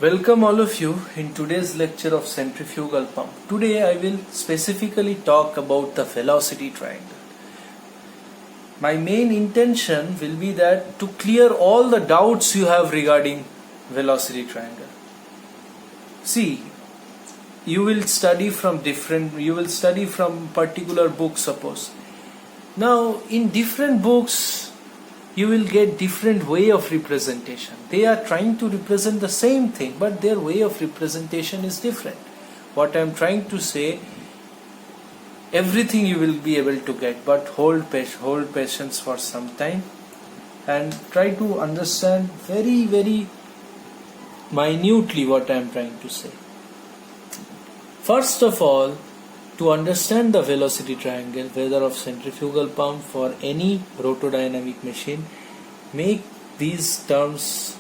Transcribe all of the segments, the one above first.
Welcome all of you in today's lecture of centrifugal pump. Today I will specifically talk about the velocity triangle. My main intention will be that to clear all the doubts you have regarding velocity triangle. See, you will study from particular books, suppose. Now in different books you will get different way of representation. They are trying to represent the same thing, but their way of representation is different. What I am trying to say, everything you will be able to get, but hold patience for some time and try to understand very minutely what I am trying to say. First of all, to understand the velocity triangle, whether of centrifugal pump for any rotodynamic machine, make these terms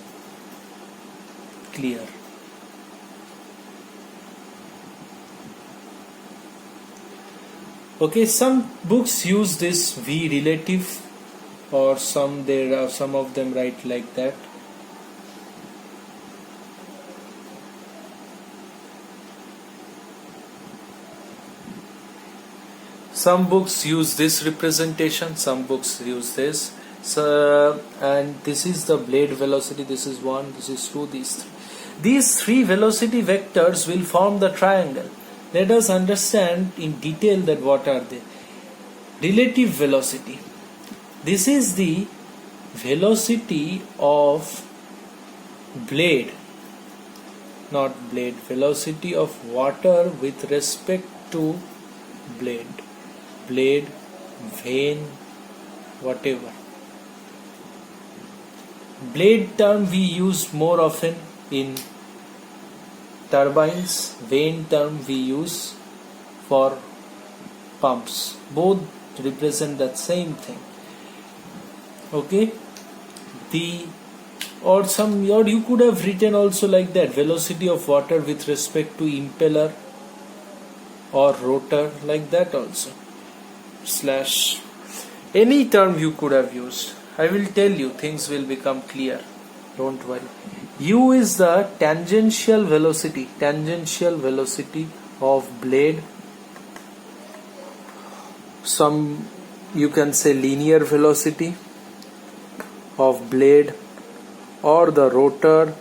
clear. Okay, some books use this V relative, or some of them write like that. Some books use this representation, some books use this. And this is the blade velocity, this is 1, this is 2, these 3. These 3 velocity vectors will form the triangle. Let us understand in detail that what are they. Relative velocity. This is the velocity of blade, velocity of water with respect to blade, vane, whatever. Blade term we use more often in turbines, vane term we use for pumps. Both represent that same thing. Okay, or you could have written also like that, velocity of water with respect to impeller or rotor, like that also. / any term you could have used. I will tell you, things will become clear, don't worry. U is the tangential velocity of blade. Some you can say linear velocity of blade or the rotor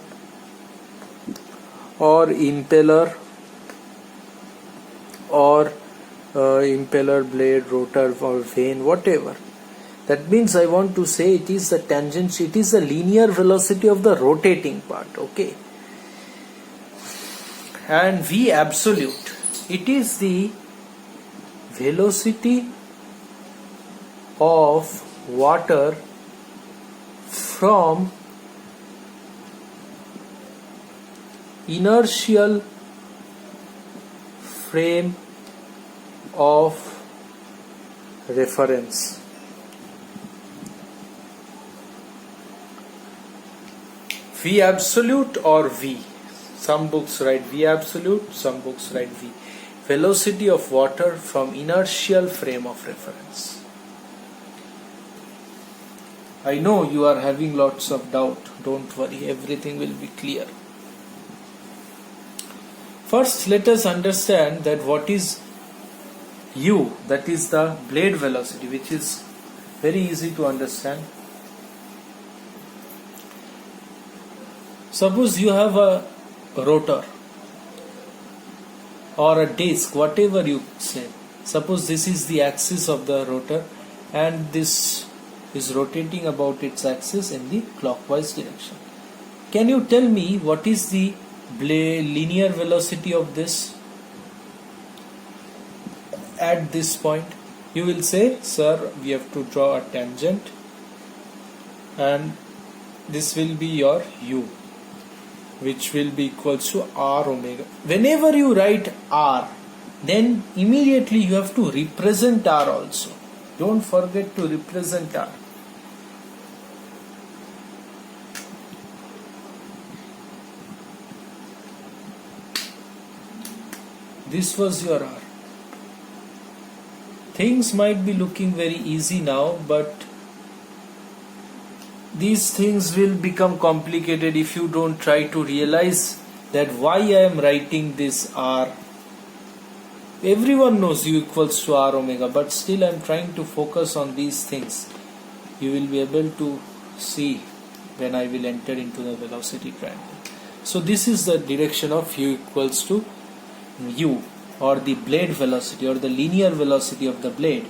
or impeller or impeller, blade, rotor or vane, whatever. That means I want to say it is the linear velocity of the rotating part, okay? And V absolute, it is the velocity of water from inertial frame of reference. V absolute or V. Some books write V absolute, some books write V. Velocity of water from inertial frame of reference. I know you are having lots of doubt. Don't worry, everything will be clear. First, let us understand that what is U, that is the blade velocity, which is very easy to understand. Suppose you have a rotor or a disc, whatever you say. Suppose this is the axis of the rotor and this is rotating about its axis in the clockwise direction. Can you tell me what is the linear velocity of this at this point? You will say, sir, we have to draw a tangent and this will be your U, which will be equals to R omega. Whenever you write R, then immediately you have to represent R also. Don't forget to represent R. This was your R. Things might be looking very easy now, but these things will become complicated if you don't try to realize that why I am writing this R. Everyone knows U equals to R omega, but still I am trying to focus on these things. You will be able to see when I will enter into the velocity triangle. So this is the direction of U equals to U, or the blade velocity, or the linear velocity of the blade,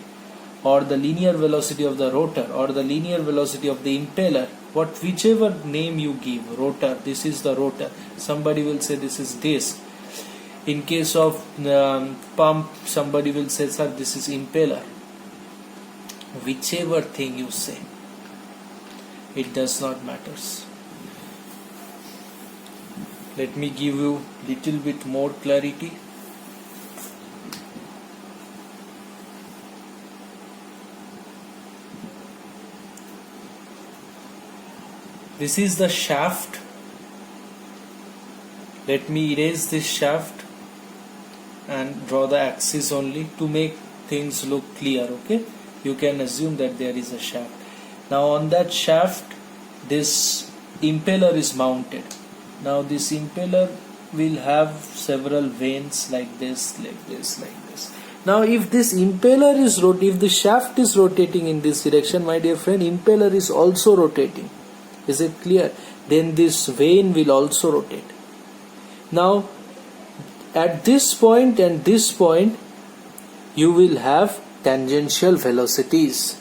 or the linear velocity of the rotor, or the linear velocity of the impeller, whichever name you give. Rotor, this is the rotor. Somebody will say this is disc. In case of pump, somebody will say, sir, this is impeller. Whichever thing you say, it does not matter. Let me give you little bit more clarity. This is the shaft. Let me erase this shaft and draw the axis only to make things look clear. Okay, you can assume that there is a shaft. Now on that shaft, this impeller is mounted. Now this impeller will have several vanes like this, like this, like this. Now if this impeller is if the shaft is rotating in this direction, my dear friend, impeller is also rotating. Is it clear? Then this vane will also rotate. Now at this point and this point, you will have tangential velocities.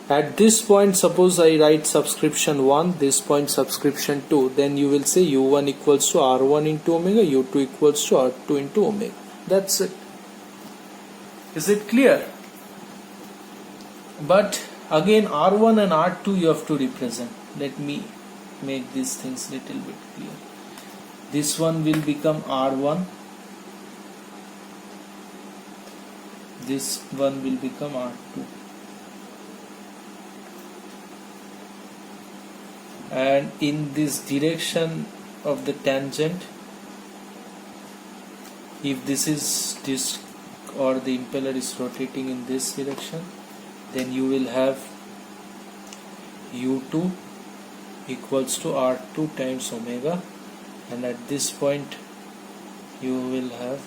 At this point, suppose I write subscription 1, this point subscription 2, then you will say u1 equals to r1 into omega, u2 equals to r2 into omega. That's it. Is it clear? But again, r1 and r2 you have to represent. Let me make these things little bit clear. This one will become r1. This one will become r2. And in this direction of the tangent, if this is disc or the impeller is rotating in this direction, then you will have u2 equals to r2 times omega, and at this point you will have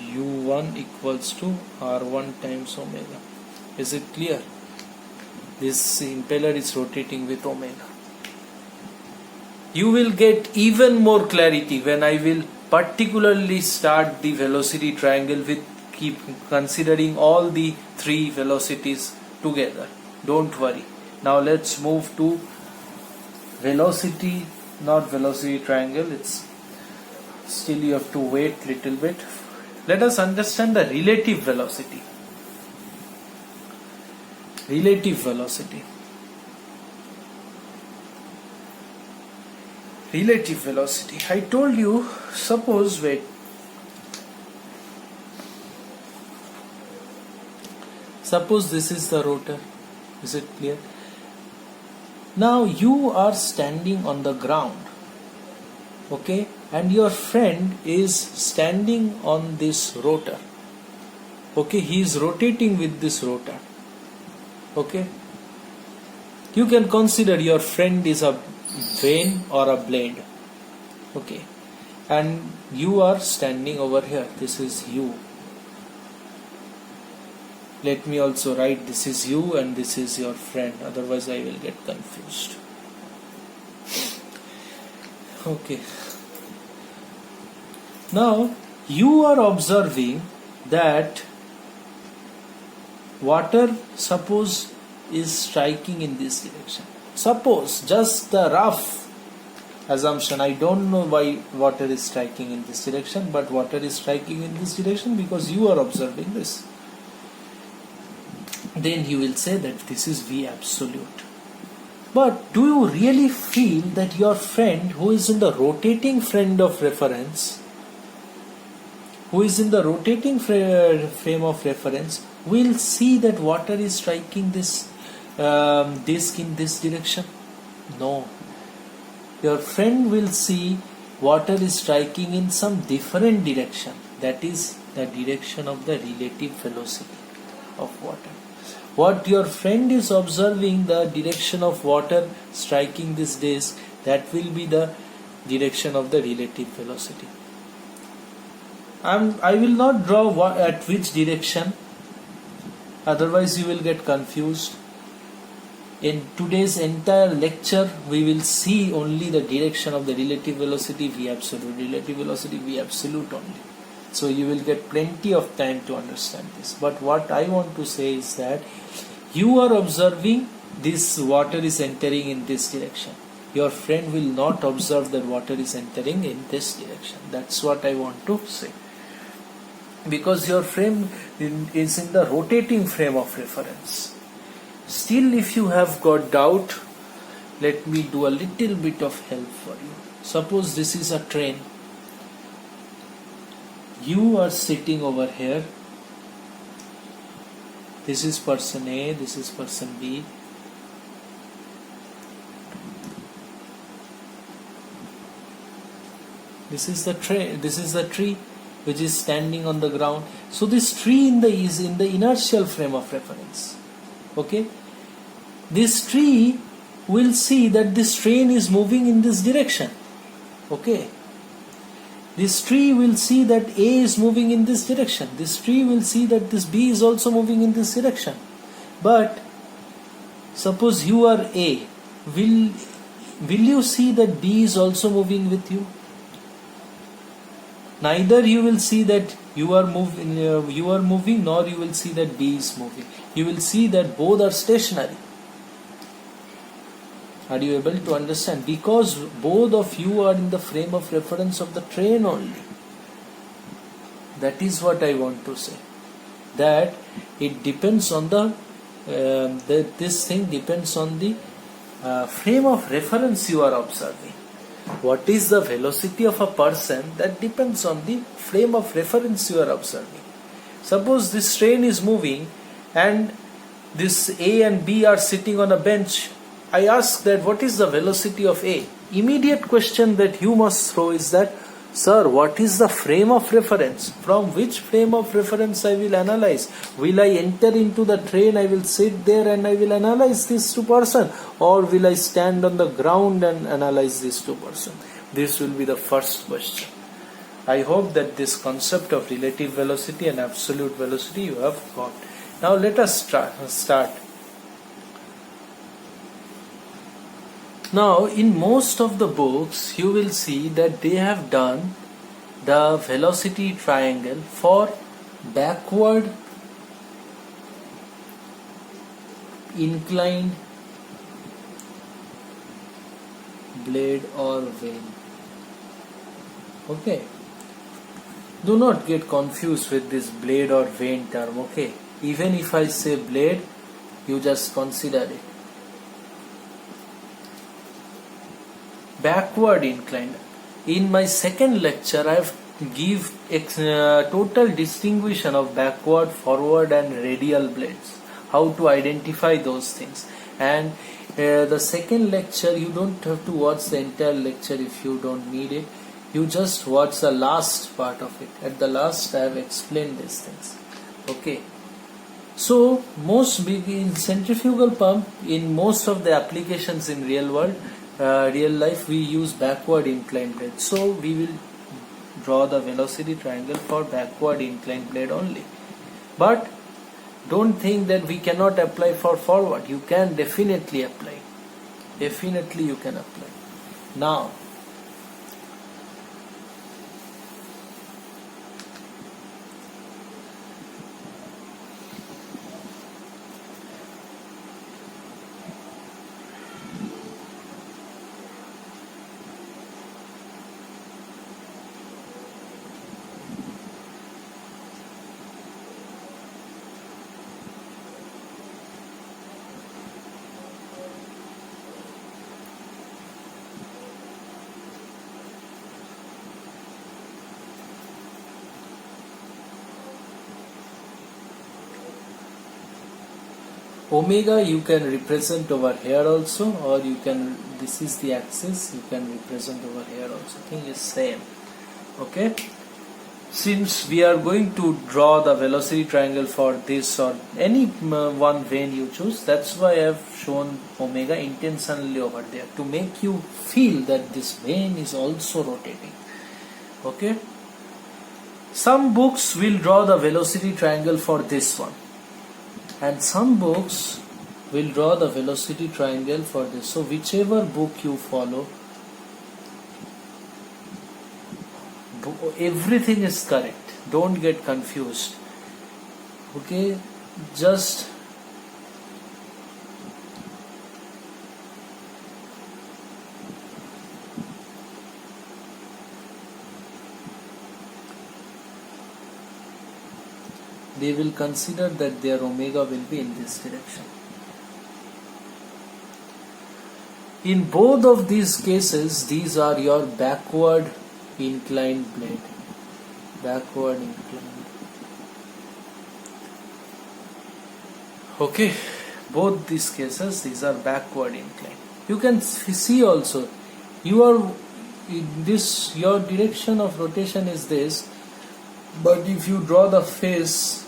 u1 equals to r1 times omega. Is it clear? This impeller is rotating with omega. You will get even more clarity when I will particularly start the velocity triangle with considering all the three velocities together. Don't worry. Now let's move to velocity, not velocity triangle. It's still you have to wait little bit. Let us understand the relative velocity. Relative velocity. Relative velocity. I told you, suppose, wait. Suppose this is the rotor. Is it clear? Now you are standing on the ground. Okay? And your friend is standing on this rotor. Okay? He is rotating with this rotor. Okay, you can consider your friend is a vane or a blade. Okay, and you are standing over here. This is you. Let me also write this is you and this is your friend, otherwise I will get confused. Okay, now you are observing that water, suppose, is striking in this direction. Suppose, just the rough assumption, I don't know why water is striking in this direction, but water is striking in this direction because you are observing this. Then you will say that this is V absolute. But do you really feel that your friend who is in the rotating frame of reference, will see that water is striking this disc in this direction? No. Your friend will see water is striking in some different direction. That is the direction of the relative velocity of water. What your friend is observing, the direction of water striking this disc, that will be the direction of the relative velocity. I will not draw at which direction, otherwise you will get confused. In today's entire lecture, we will see only the direction of the relative velocity V absolute, relative velocity V absolute only. So you will get plenty of time to understand this. But what I want to say is that you are observing this water is entering in this direction. Your friend will not observe that water is entering in this direction. That's what I want to say. Because your frame is in the rotating frame of reference. Still, if you have got doubt, let me do a little bit of help for you. Suppose this is a train. You are sitting over here. This is person A, this is person B. This is the tree which is standing on the ground. So this tree is in the inertial frame of reference. Okay? This tree will see that this train is moving in this direction. Okay? This tree will see that A is moving in this direction. This tree will see that this B is also moving in this direction. But suppose you are A, will you see that B is also moving with you? Neither you will see that you are moving, nor you will see that B is moving. You will see that both are stationary. Are you able to understand? Because both of you are in the frame of reference of the train only. That is what I want to say. That it depends on this thing depends on the frame of reference you are observing. What is the velocity of a person? That depends on the frame of reference you are observing. Suppose this train is moving and this A and B are sitting on a bench. I ask that what is the velocity of A? Immediate question that you must throw is that, sir, what is the frame of reference? From which frame of reference I will analyze? Will I enter into the train, I will sit there and I will analyze these two persons? Or will I stand on the ground and analyze these two persons? This will be the first question. I hope that this concept of relative velocity and absolute velocity you have got. Now let us start. Now, in most of the books, you will see that they have done the velocity triangle for backward inclined blade or vane. Okay. Do not get confused with this blade or vane term. Okay. Even if I say blade, you just consider it. Backward inclined. In my second lecture, I have give total distinguishing of backward, forward and radial blades. How to identify those things. And the second lecture, you don't have to watch the entire lecture if you don't need it. You just watch the last part of it. At the last, I have explained these things. Okay. So, in centrifugal pump, in most of the applications in real life, we use backward inclined blade. So we will draw the velocity triangle for backward inclined blade only. But don't think that we cannot apply for forward. You can definitely apply. Definitely you can apply. Now, omega you can represent over here also, or you can, this is the axis, you can represent over here also. Thing is same. Okay. since we are going to draw the velocity triangle for this or any one vein you choose, that's why I have shown omega intentionally over there to make you feel that this vein is also rotating. Okay, some books will draw the velocity triangle for this one, and some books will draw the velocity triangle for this. So whichever book you follow, everything is correct, don't get confused. Okay, just they will consider that their omega will be in this direction. In both of these cases, these are your backward inclined blade. Backward inclined. Okay, both these cases, these are backward inclined. You can see also, you are in this, your direction of rotation is this, but if you draw the face,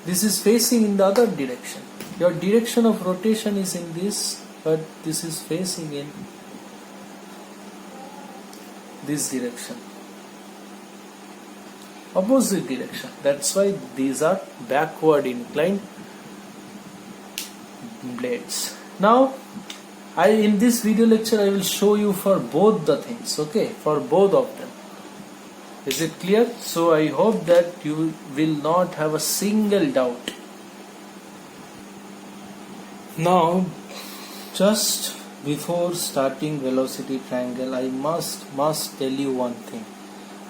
this is facing in the other direction. Your direction of rotation is in this, but this is facing in this direction, opposite direction. That's why these are backward inclined blades. Now in this video lecture I will show you for both the things, okay, for both of them. Is it clear? So I hope that you will not have a single doubt. Now, just before starting velocity triangle, I must tell you one thing.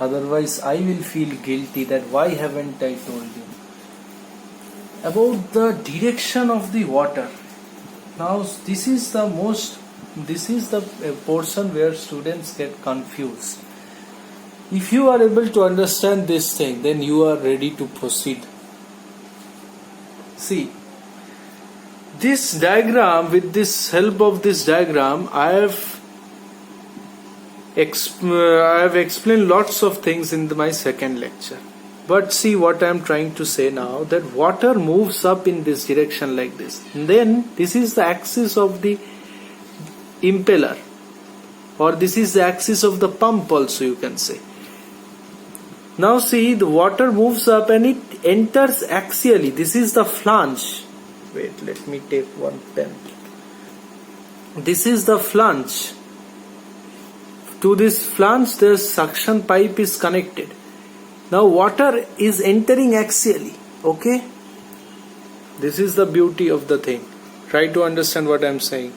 Otherwise, I will feel guilty that why haven't I told you about the direction of the water. Now, this is the portion where students get confused. If you are able to understand this thing, then you are ready to proceed. See, this diagram, with this help of this diagram, I have explained lots of things in my second lecture. But see what I am trying to say now, that water moves up in this direction like this. And then this is the axis of the impeller, or this is the axis of the pump also, you can say. Now see, the water moves up and it enters axially. This is the flange. Wait, let me take one pen. This is the flange. To this flange the suction pipe is connected. Now water is entering axially. Okay? This is the beauty of the thing. Try to understand what I am saying.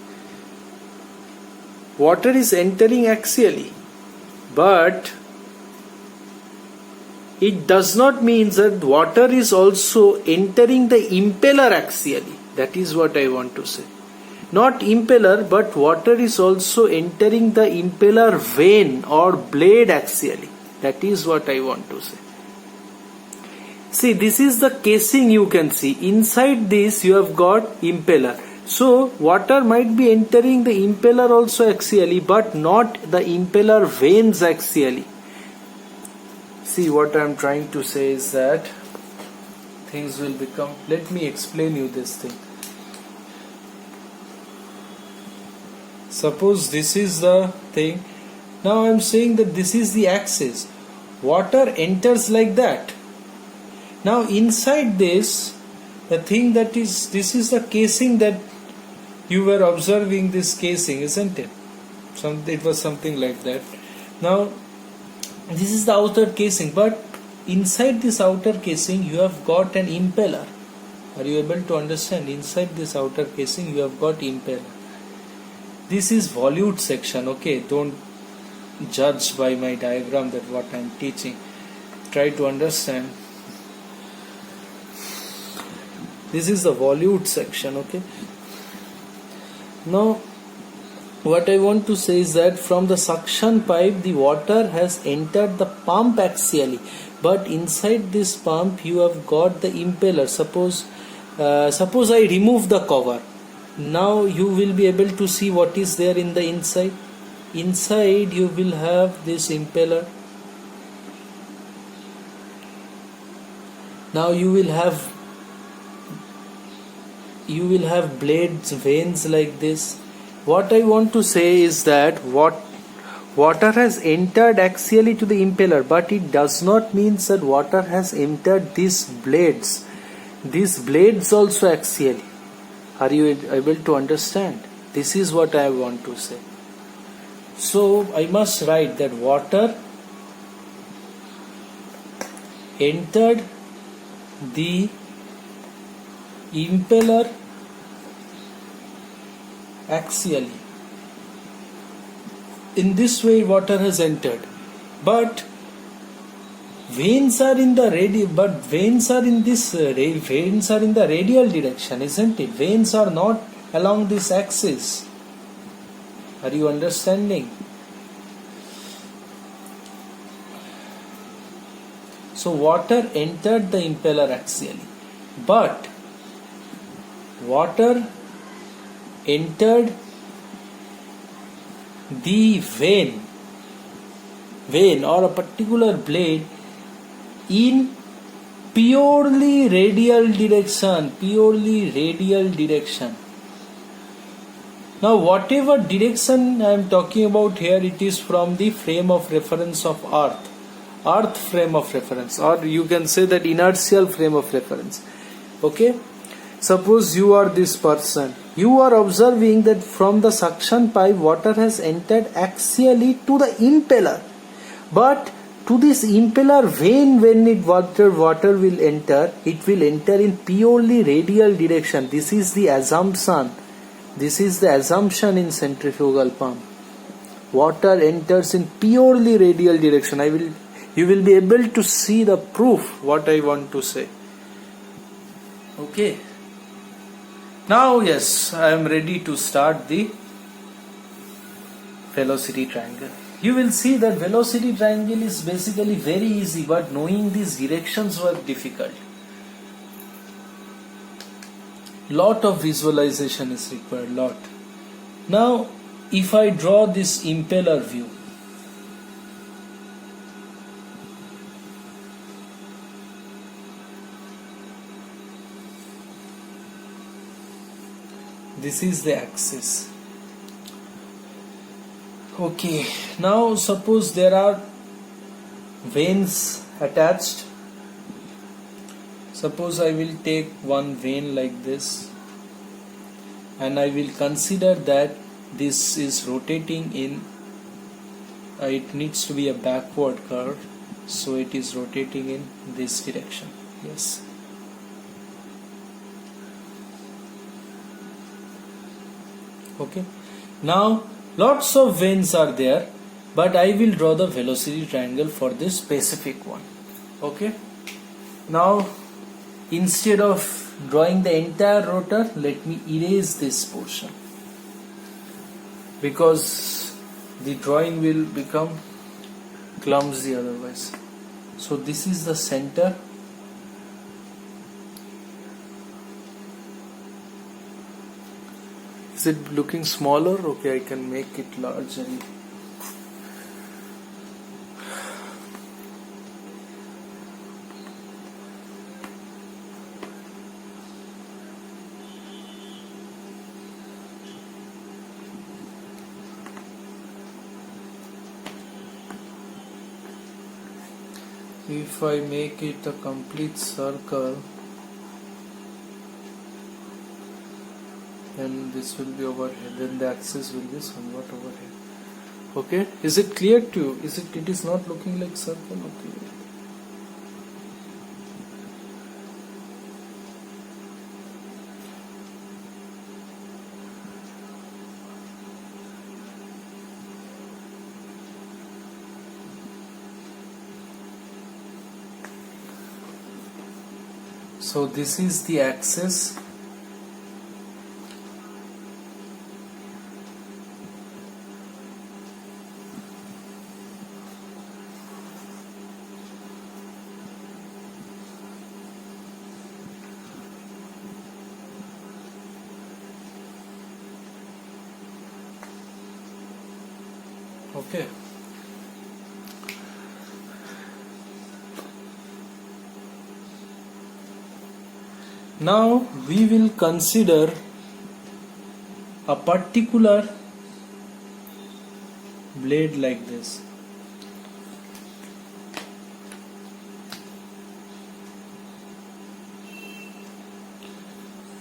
Water is entering axially, but it does not mean that water is also entering the impeller axially. That is what I want to say. Not impeller, but water is also entering the impeller vein or blade axially. That is what I want to say. See, this is the casing you can see. Inside this you have got impeller. So water might be entering the impeller also axially, but not the impeller veins axially. See, what I am trying to say is that things will become, let me explain you this thing. Suppose this is the thing. Now I am saying that this is the axis. Water enters like that. Now inside this, the thing that is, this is the casing that you were observing, this casing, isn't it? It was something like that. Now this is the outer casing, but inside this outer casing you have got an impeller. Are you able to understand? Inside this outer casing you have got impeller. This is volute section, okay? Don't judge by my diagram that what I am teaching. Try to understand. This is the volute section, okay? Now what I want to say is that from the suction pipe the water has entered the pump axially, but inside this pump you have got the impeller. Suppose I remove the cover. Now you will be able to see what is there in the inside. Inside you will have this impeller. Now you will have blades, veins like this. What I want to say is that water has entered axially to the impeller, but it does not mean that water has entered these blades. These blades also axially. Are you able to understand? This is what I want to say. So I must write that water entered the impeller axially. In this way water has entered, but veins are in the veins are in the radial direction, isn't it? Veins are not along this axis. Are you understanding? So water entered the impeller axially, but water entered the vein or a particular blade in purely radial direction. Now whatever direction I am talking about here, it is from the frame of reference of earth frame of reference, or you can say that inertial frame of reference. Okay, suppose you are this person, you are observing that from the suction pipe water has entered axially to the impeller, but to this impeller vein, when water will enter, it will enter in purely radial direction. This is the assumption in centrifugal pump. Water enters in purely radial direction. You will be able to see the proof what I want to say. Okay. Now yes, I am ready to start the velocity triangle. You will see that velocity triangle is basically very easy, but knowing these directions were difficult. Lot of visualization is required, lot. Now if I draw this impeller view, this is the axis. Okay, now suppose there are veins attached. Suppose I will take one vein like this, and I will consider that this is rotating in, it needs to be a backward curve, so it is rotating in this direction. Yes. Okay, now lots of veins are there, but I will draw the velocity triangle for this specific one. Okay, now instead of drawing the entire rotor, let me erase this portion, because the drawing will become clumsy otherwise. So this is the center. Is it looking smaller? Okay, I can make it larger. If I make it a complete circle, then this will be over here, then the axis will be somewhat over here. Okay, is it clear to you? It is not looking like circle? Okay. So this is the axis. Okay. Now we will consider a particular blade like this.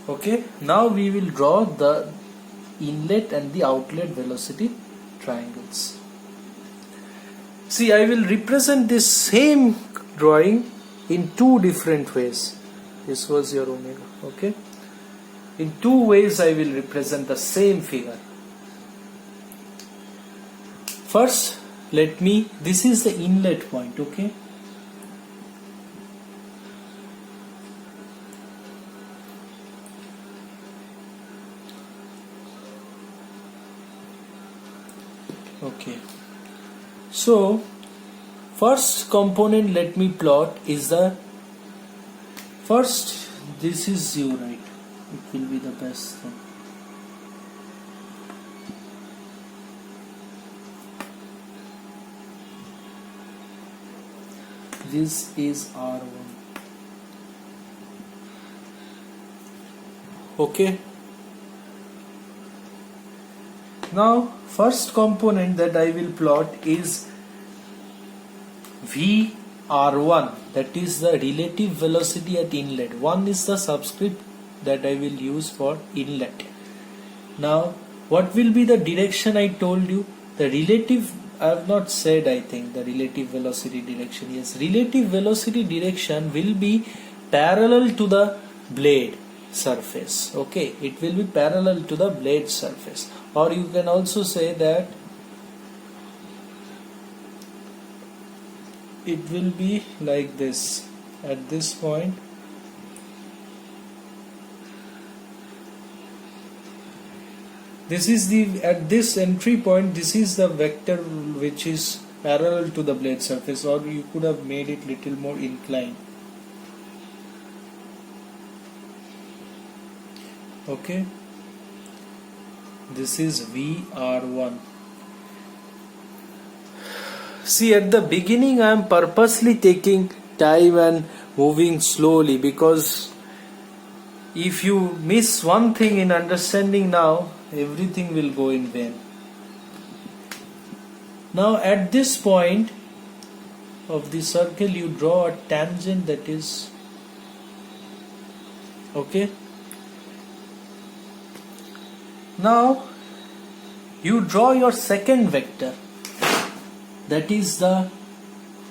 Okay, now we will draw the inlet and the outlet velocity triangles. See, I will represent this same drawing in two different ways. This was your omega. Okay, in two ways I will represent the same figure. First, this is the inlet point. Okay, okay, so first component let me plot is the first, this is u, right? It will be the best thing. This is R1. Okay. Now first component that I will plot is VR1, that is the relative velocity at inlet. 1 is the subscript that I will use for inlet. Now what will be the direction? I told you the relative, I have not said, I think the relative velocity direction. Yes, relative velocity direction will be parallel to the blade surface. Okay, it will be parallel to the blade surface, or you can also say that it will be like this. At this point, this is at this entry point, this is the vector which is parallel to the blade surface, or you could have made it little more inclined. Okay, this is VR1. See, at the beginning I am purposely taking time and moving slowly, because if you miss one thing in understanding now, everything will go in vain. Now at this point of the circle you draw a tangent, that is okay. Now you draw your second vector, that is the,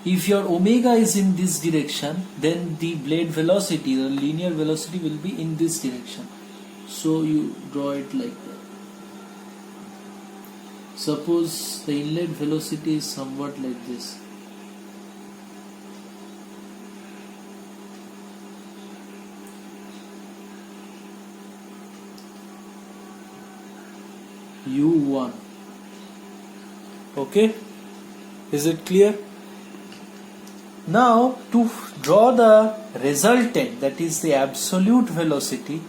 if your omega is in this direction, then the blade velocity, the linear velocity, will be in this direction. So you draw it like that. Suppose the inlet velocity is somewhat like this. U1. Okay, is it clear? Now to draw the resultant, that is the absolute velocity,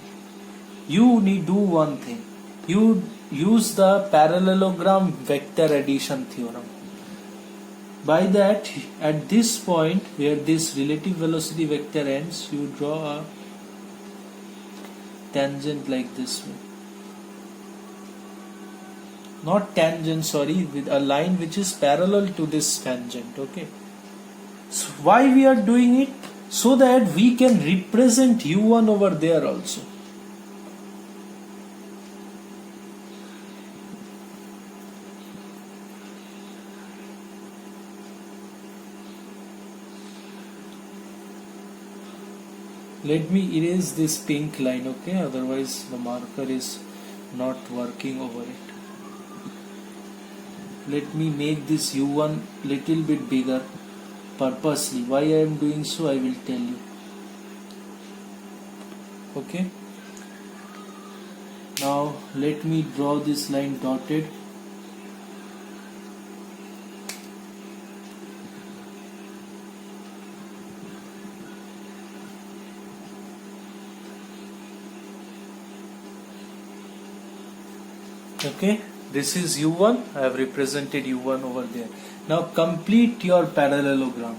you need do one thing. You use the parallelogram vector addition theorem. By that, at this point where this relative velocity vector ends, you draw a tangent like this way. Not tangent, sorry, with a line which is parallel to this tangent. Okay. So why we are doing it? So that we can represent U1 over there also. Let me erase this pink line, okay? Otherwise the marker is not working over it. Let me make this U1 little bit bigger purposely. Why I am doing so, I will tell you. Okay. Now let me draw this line dotted. Okay, this is U1. I have represented U1 over there. Now complete your parallelogram.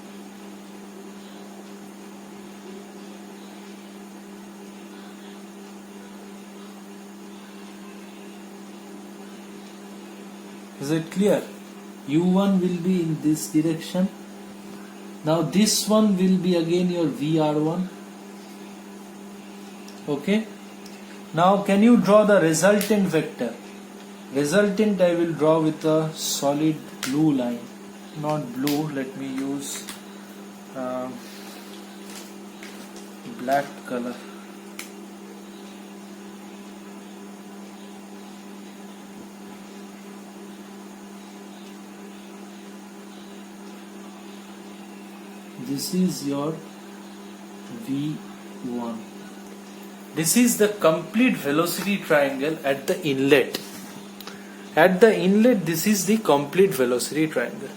Is it clear? U1 will be in this direction. Now this one will be again your VR1. Okay. Now can you draw the resultant vector? Resultant I will draw with a solid blue line. Not blue, let me use black color. This is your V1. This is the complete velocity triangle at the inlet. At the inlet, this is the complete velocity triangle.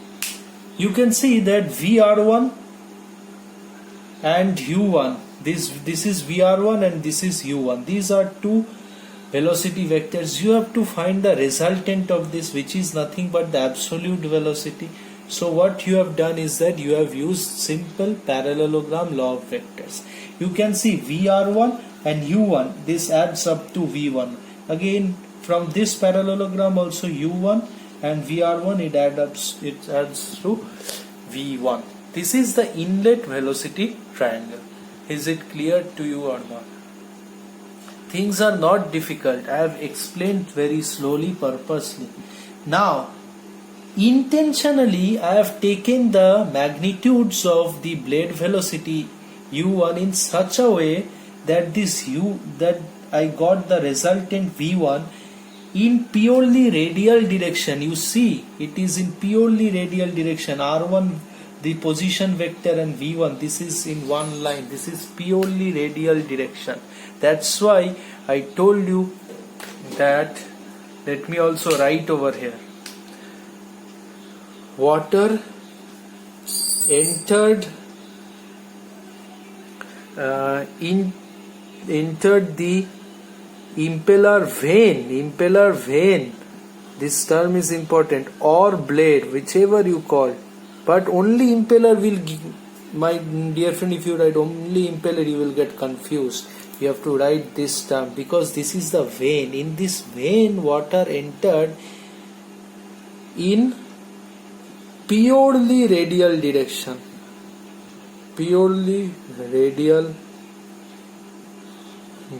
You can see that VR1 and U1. This is VR1 and this is U1. These are two velocity vectors. You have to find the resultant of this, which is nothing but the absolute velocity. So what you have done is that you have used simple parallelogram law of vectors. You can see VR1 and U1. This adds up to V1. Again, from this parallelogram also U1 and VR1 it adds to V1. This is the inlet velocity triangle. Is it clear to you or not? Things are not difficult. I have explained very slowly purposely. Now, intentionally I have taken the magnitudes of the blade velocity U1 in such a way that that I got the resultant V1 in purely radial direction. You see, it is in purely radial direction. R1 the position vector and V1, this is in one line. This is purely radial direction. That's why I told you that. Let me also write over here. Water entered the impeller vein. This term is important, or blade, whichever you call. But only impeller will give, my dear friend, if you write only impeller, you will get confused. You have to write this term because this is the vein. In this vein, water entered in purely radial direction. Purely radial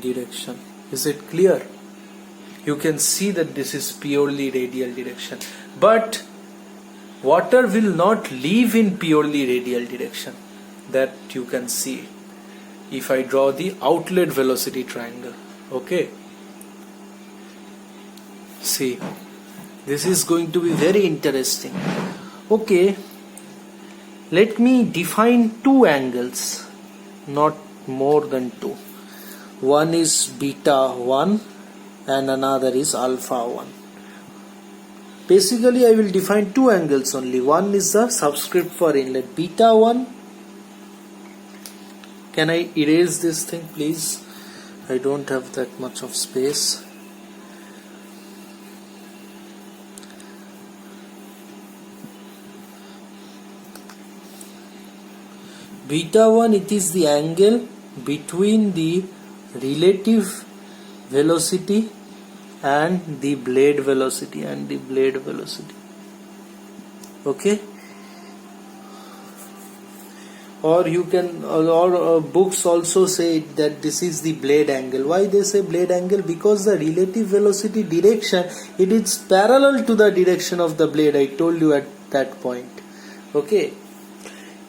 direction. Is it clear? You can see that this is purely radial direction. But water will not leave in purely radial direction. That you can see if I draw the outlet velocity triangle. Okay. See, this is going to be very interesting. Okay, let me define two angles, not more than two. One is beta 1 and another is alpha 1. Basically I will define two angles only. One is the subscript for inlet, beta 1. Can I erase this thing please? I don't have that much of space. Beta 1, it is the angle between the relative velocity and the blade velocity okay. Or you can, or books also say that this is the blade angle. Why they say blade angle? Because the relative velocity direction, it is parallel to the direction of the blade. I told you at that point. Okay,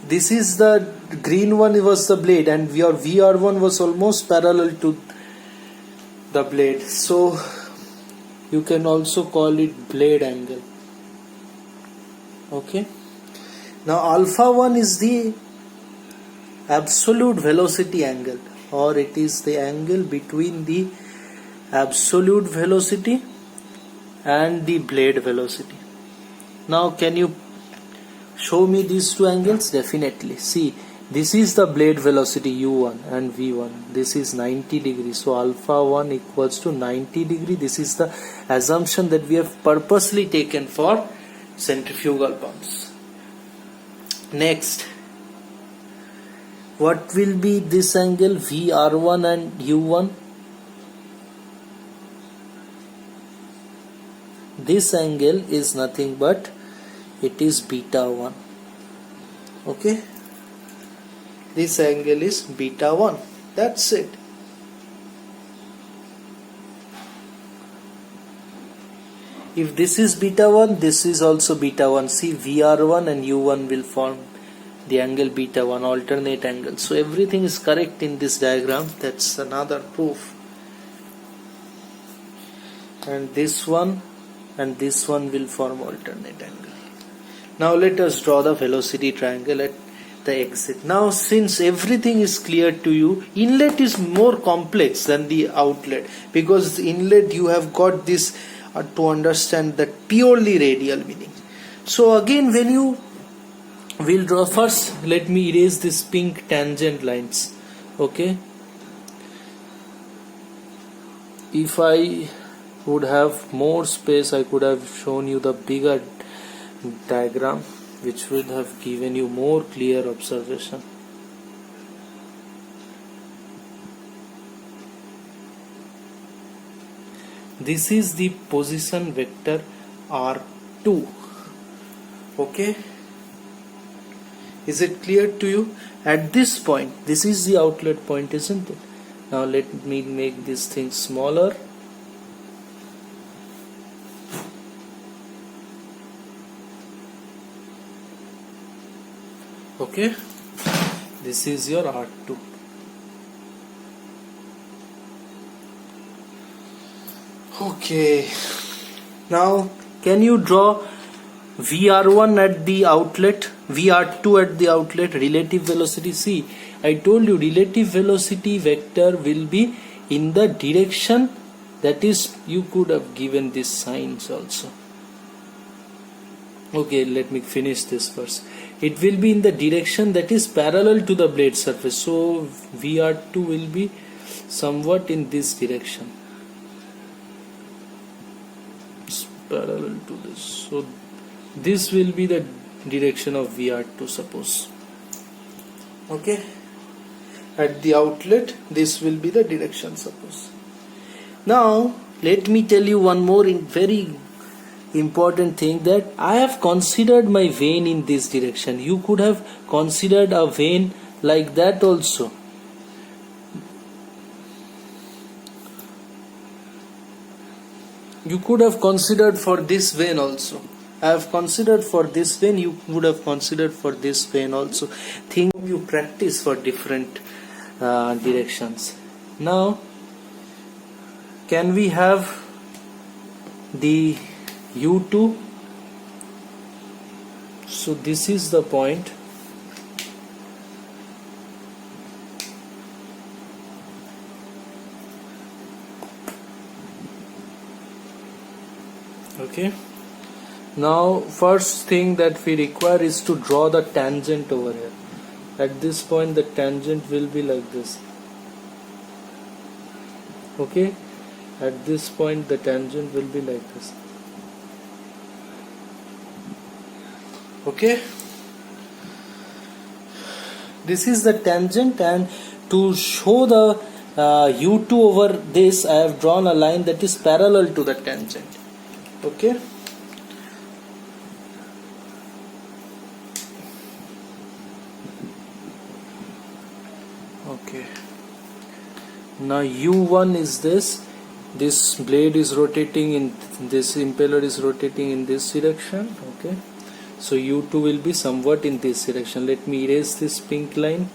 this is the green one was the blade and your VR1 was almost parallel to the blade. So you can also call it blade angle. Okay. Now alpha 1 is the absolute velocity angle, or it is the angle between the absolute velocity and the blade velocity. Now can you show me these two angles? Definitely. See, this is the blade velocity U1 and V1. This is 90 degrees. So alpha 1 equals to 90 degree. This is the assumption that we have purposely taken for centrifugal pumps. Next, what will be this angle VR1 and U1? this angle is nothing but it is beta 1. Okay, this angle is beta 1. That's it. If this is beta 1, this is also beta 1. See, VR1 and U1 will form the angle beta 1, alternate angle. So everything is correct in this diagram. That's another proof. And this one and this one will form alternate angle. Now let us draw the velocity triangle at the exit. Now since everything is clear to you, inlet is more complex than the outlet, because the inlet you have got this to understand that purely radial meaning. So again, when you will draw, first let me erase this pink tangent lines. Okay, if I would have more space, I could have shown you the bigger diagram, which would have given you more clear observation. This is the position vector R2. Okay, is it clear to you? At this point, this is the outlet point, isn't it? Now let me make this thing smaller. Okay, this is your R2. Okay, now can you draw VR1 at the outlet, VR2 at the outlet, relative velocity? See, I told you relative velocity vector will be in the direction, that is, you could have given these signs also. Okay, let me finish this first. It will be in the direction that is parallel to the blade surface. So VR2 will be somewhat in this direction. It's parallel to this. So this will be the direction of VR2, suppose. Okay. At the outlet, this will be the direction, suppose. Now, let me tell you one more very important thing, that I have considered my vein in this direction. You could have considered a vein like that also. You could have considered for this vein also. I have considered for this vein, you would have considered for this vein also. Think you practice for different directions. Now, can we have the U2? So this is the point. Okay. Now first thing that we require is to draw the tangent over here. At this point the tangent will be like this. Okay. At this point the tangent will be like this. Okay. This is the tangent, and to show the U2 over this, I have drawn a line that is parallel to the tangent. Okay. Okay. Now U1 is this. This blade is rotating in this, impeller is rotating in this direction. Okay. So U2 will be somewhat in this direction. Let me erase this pink line,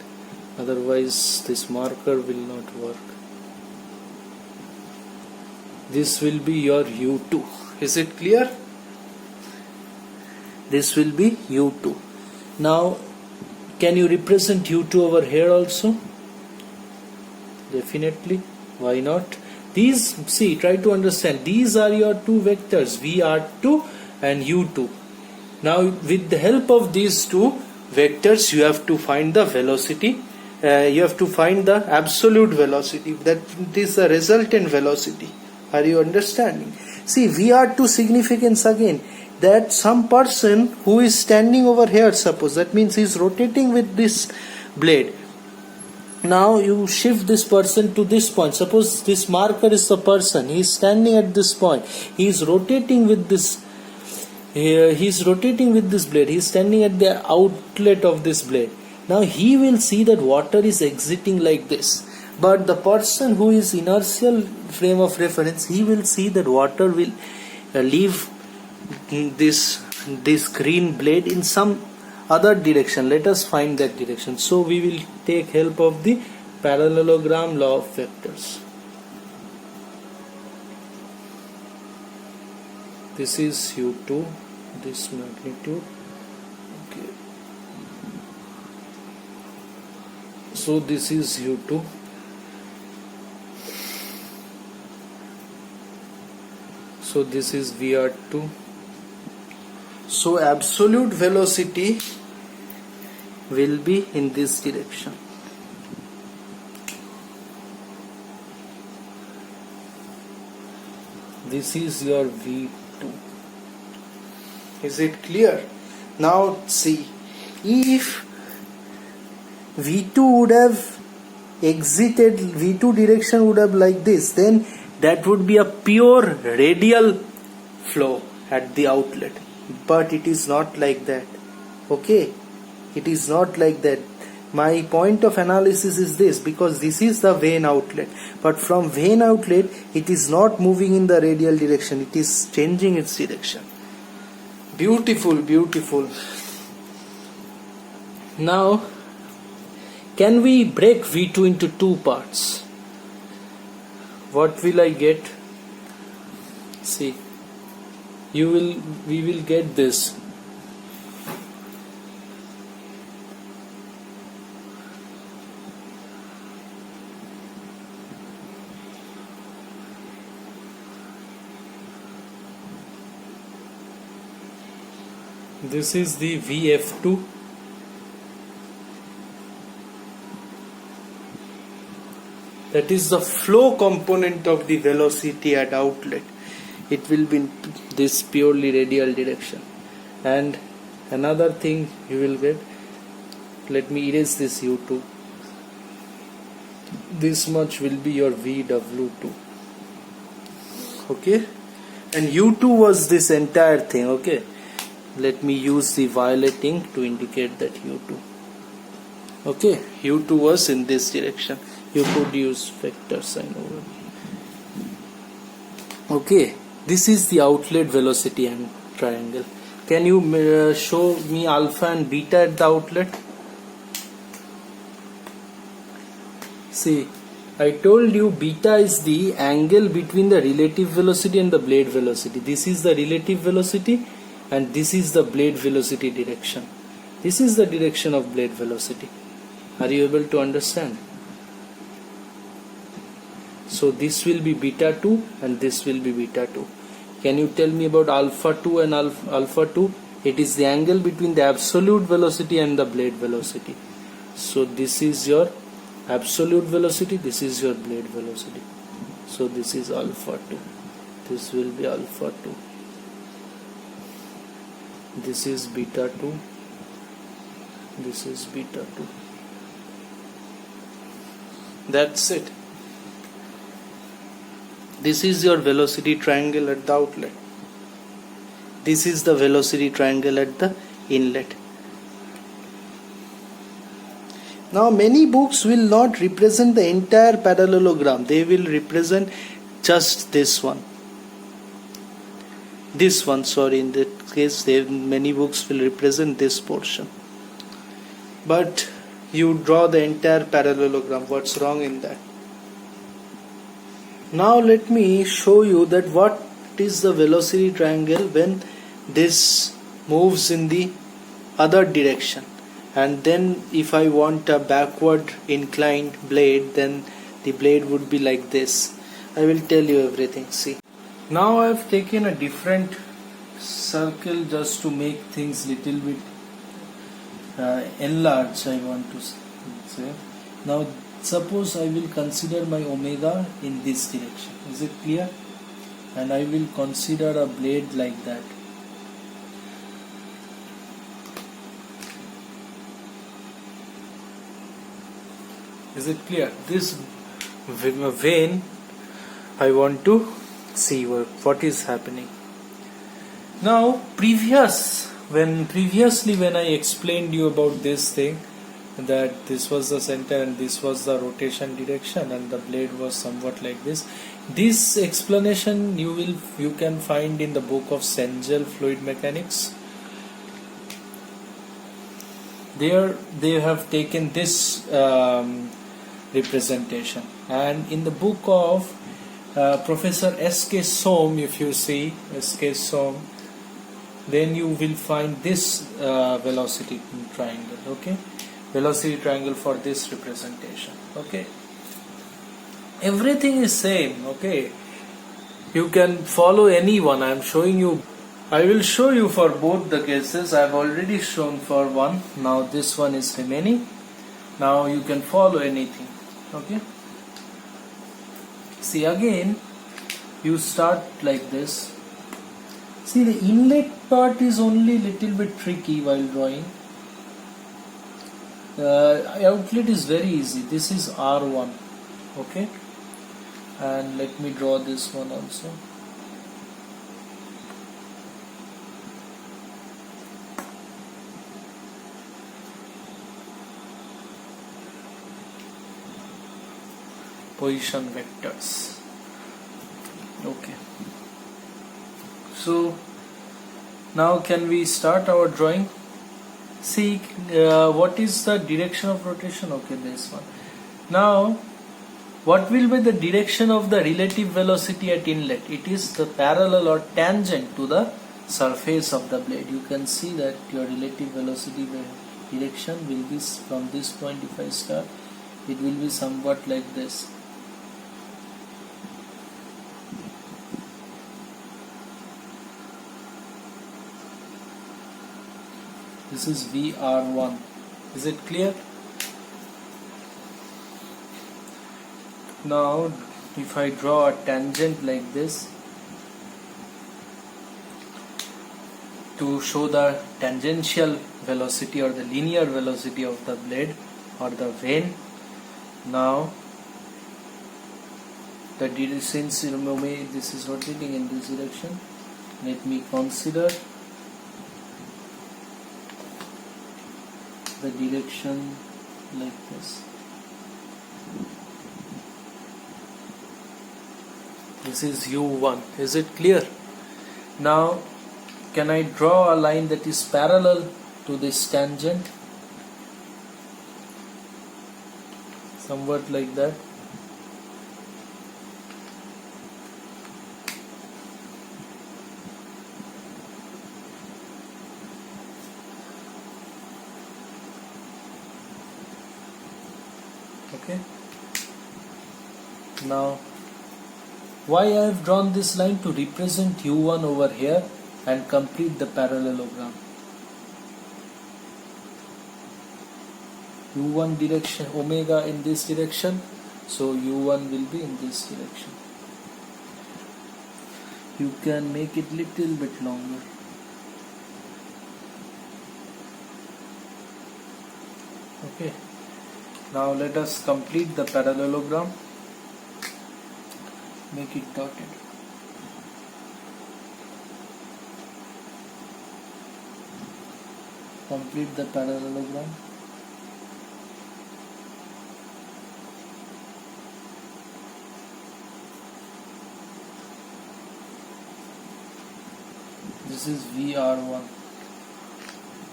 otherwise this marker will not work. This will be your U2. Is it clear? This will be U2. Now, can you represent U2 over here also? Definitely. Why not? These, see, try to understand. These are your two vectors, VR2 and U2. Now, with the help of these two vectors, you have to find the velocity. You have to find the absolute velocity. That is the resultant velocity. Are you understanding? See, VR2 significance again, that some person who is standing over here, suppose, that means he is rotating with this blade. Now you shift this person to this point. Suppose this marker is the person. He is standing at this point. He is rotating with this. He is rotating with this blade. He is standing at the outlet of this blade. Now he will see that water is exiting like this. But the person who is inertial frame of reference, he will see that water will leave this green blade in some other direction. Let us find that direction. So we will take help of the parallelogram law of vectors. This is u2, this magnitude. Okay. So this is u2. So this is vr2. So absolute velocity will be in this direction. This is your v2. Is it clear? Now see, if v2 would have exited, v2 direction would have like this, then that would be a pure radial flow at the outlet. But it is not like that. Okay, it is not like that. My point of analysis is this, because this is the vein outlet, but from vein outlet it is not moving in the radial direction, it is changing its direction. Beautiful, beautiful. Now can we break v2 into two parts? What will I get? See, we will get this. This is the VF2. That is the flow component of the velocity at outlet. It will be in this purely radial direction. And another thing you will get, let me erase this U2. This much will be your VW2. Okay, and U2 was this entire thing. Okay, let me use the violet ink to indicate that U2. Okay, U2 was in this direction. You could use vector sign over here. Okay, this is the outlet velocity and triangle. Can you show me alpha and beta at the outlet? See, I told you beta is the angle between the relative velocity and the blade velocity. This is the relative velocity and this is the blade velocity direction. This is the direction of blade velocity. Are you able to understand? So this will be beta 2 and this will be beta 2. Can you tell me about alpha 2 and alpha 2? It is the angle between the absolute velocity and the blade velocity. So this is your absolute velocity, this is your blade velocity. So this is alpha 2. This will be alpha 2. This is beta 2. This is beta 2. That's it. This is your velocity triangle at the outlet. This is the velocity triangle at the inlet. Now many books will not represent the entire parallelogram. They will represent just this one. This one, sorry, in that case many books will represent this portion. But you draw the entire parallelogram. What's wrong in that? Now let me show you that what is the velocity triangle when this moves in the other direction, and then if I want a backward inclined blade, then the blade would be like this. I will tell you everything. See, now I have taken a different circle just to make things little bit enlarged, I want to say. Now suppose I will consider my omega in this direction. Is it clear? And I will consider a blade like that. Is it clear? This vein, I want to see what is happening. Now, previously when I explained you about this thing, that this was the center and this was the rotation direction and the blade was somewhat like this. This explanation you can find in the book of Cengel Fluid Mechanics. There they have taken this representation, and in the book of Professor S.K. Soam, if you see S.K. Soam, then you will find this velocity triangle. Okay, velocity triangle for this representation. Okay, everything is same. Okay, you can follow any one. I am showing you. I will show you for both the cases. I have already shown for one. Now this one is remaining. Now you can follow anything. Okay, see, again you start like this. See, the inlet part is only little bit tricky while drawing. Outlet is very easy. This is R1. Okay, and let me draw this one also. Position vectors. Okay, so now can we start our drawing? See, what is the direction of rotation? Okay, this one. Now, what will be the direction of the relative velocity at inlet? It is the parallel or tangent to the surface of the blade. You can see that your relative velocity direction will be from this point. If I start, it will be somewhat like this. This is VR1. Is it clear? Now, if I draw a tangent like this to show the tangential velocity or the linear velocity of the blade or the vein, now since this is rotating in this direction, let me consider the direction like this. This is U1. Is it clear? Now, can I draw a line that is parallel to this tangent? Somewhat like that. Okay. Now, why I have drawn this line? To represent U1 over here and complete the parallelogram. U1 direction, omega in this direction, so U1 will be in this direction. You can make it little bit longer. Okay. Now let us complete the parallelogram. Make it dotted. Complete the parallelogram. This is VR1.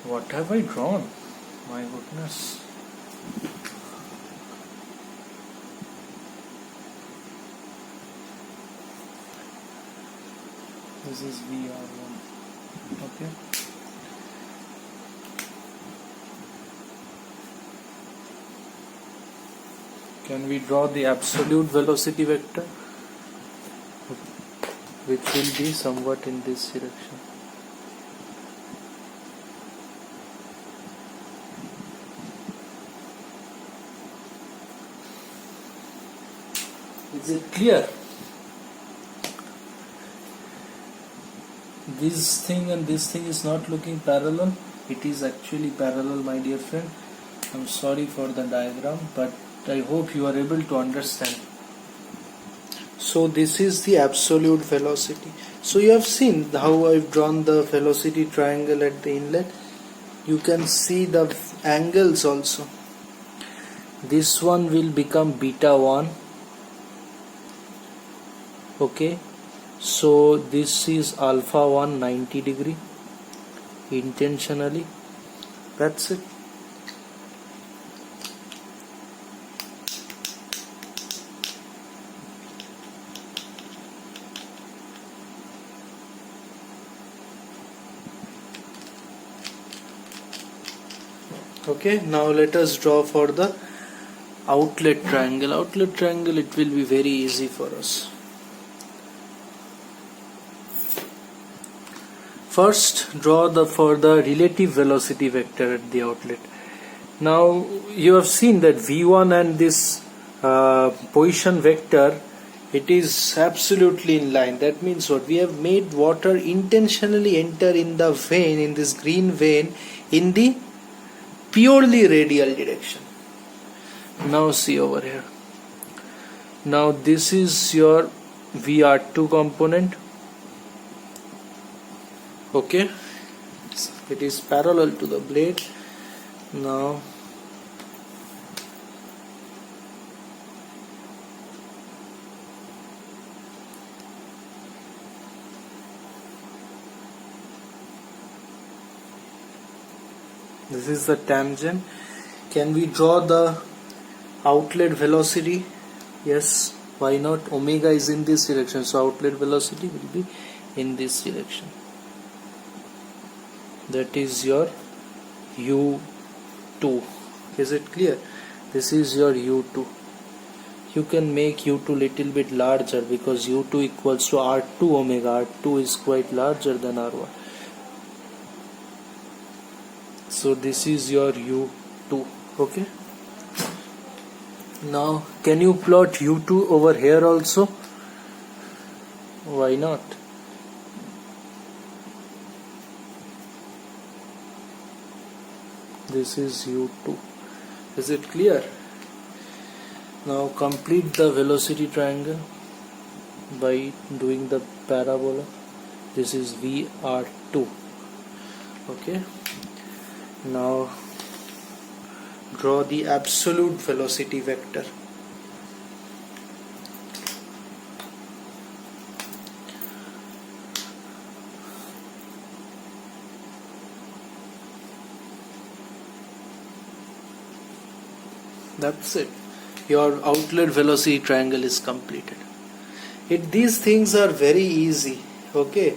What have I drawn? My goodness. This is VR1. Okay. Can we draw the absolute velocity vector, which will be somewhat in this direction? Is it clear? This thing and this thing is not looking parallel. It is actually parallel, my dear friend. I'm sorry for the diagram, but I hope you are able to understand. So this is the absolute velocity. So you have seen how I've drawn the velocity triangle at the inlet. You can see the angles also. This one will become beta 1. Okay, so this is alpha 1 90 degree intentionally. That's it. Okay, now let us draw for the outlet triangle. Outlet triangle, it will be very easy for us. First, draw for the relative velocity vector at the outlet. Now you have seen that V1 and this position vector, it is absolutely in line. That means what? We have made water intentionally enter in the vein, in this green vein, in the purely radial direction. Now see over here. Now this is your VR2 component. Okay, it is parallel to the blade. Now this is the tangent. Can we draw the outlet velocity? Yes, why not? Omega is in this direction, so outlet velocity will be in this direction. That is your U2. Is it clear? This is your U2. You can make U2 little bit larger because U2 equals to R2 omega. R2 is quite larger than R1. So this is your U2. Okay. Now can you plot U2 over here also? Why not? This is U2. Is it clear? Now complete the velocity triangle by doing the parabola. This is VR2. Okay. Now draw the absolute velocity vector. That's it. Your outlet velocity triangle is completed. These things are very easy. Okay.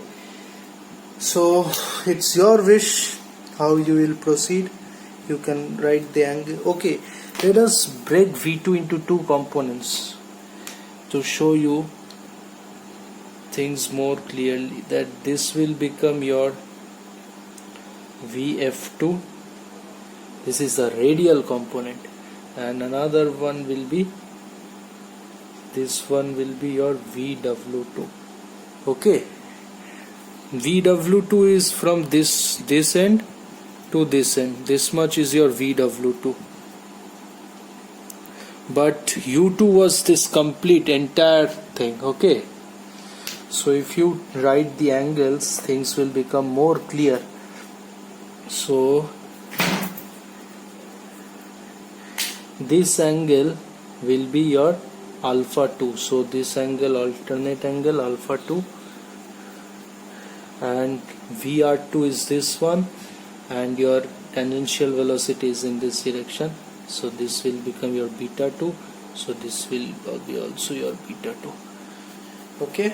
So it's your wish how you will proceed. You can write the angle. Okay. Let us break V2 into two components to show you things more clearly. That this will become your VF2. This is the radial component. And another one will be, this one will be your VW2. Okay, VW2 is from this end to this end. This much is your VW2, but U2 was this complete entire thing. Okay, so if you write the angles, things will become more clear. So this angle will be your alpha 2. So this angle, alternate angle alpha 2, and VR2 is this one, and your tangential velocity is in this direction. So this will become your beta 2. So this will be also your beta 2. Okay.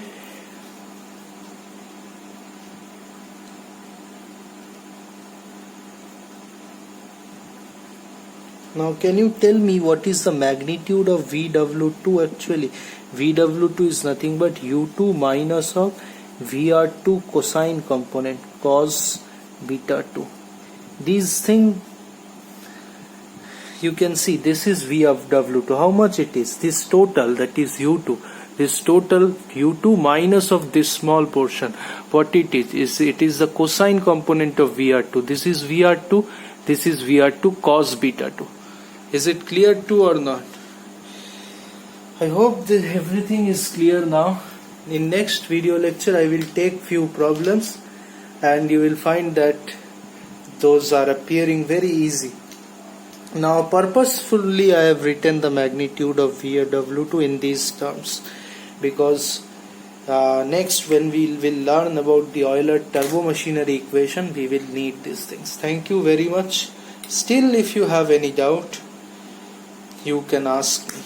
Now can you tell me what is the magnitude of VW2 actually? VW2 is nothing but U2 minus of VR2 cosine component cos beta 2. These things you can see, this is V of W2. How much it is? This total, that is U2. This total U2 minus of this small portion. What it is it is the cosine component of VR2. This is VR2. This is VR2 cos beta 2. Is it clear too or not? I hope that everything is clear now. In next video lecture I will take few problems and you will find that those are appearing very easy. Now purposefully I have written the magnitude of V or W2 in these terms because next when we will learn about the Euler turbomachinery equation we will need these things. Thank you very much. Still if you have any doubt you can ask me.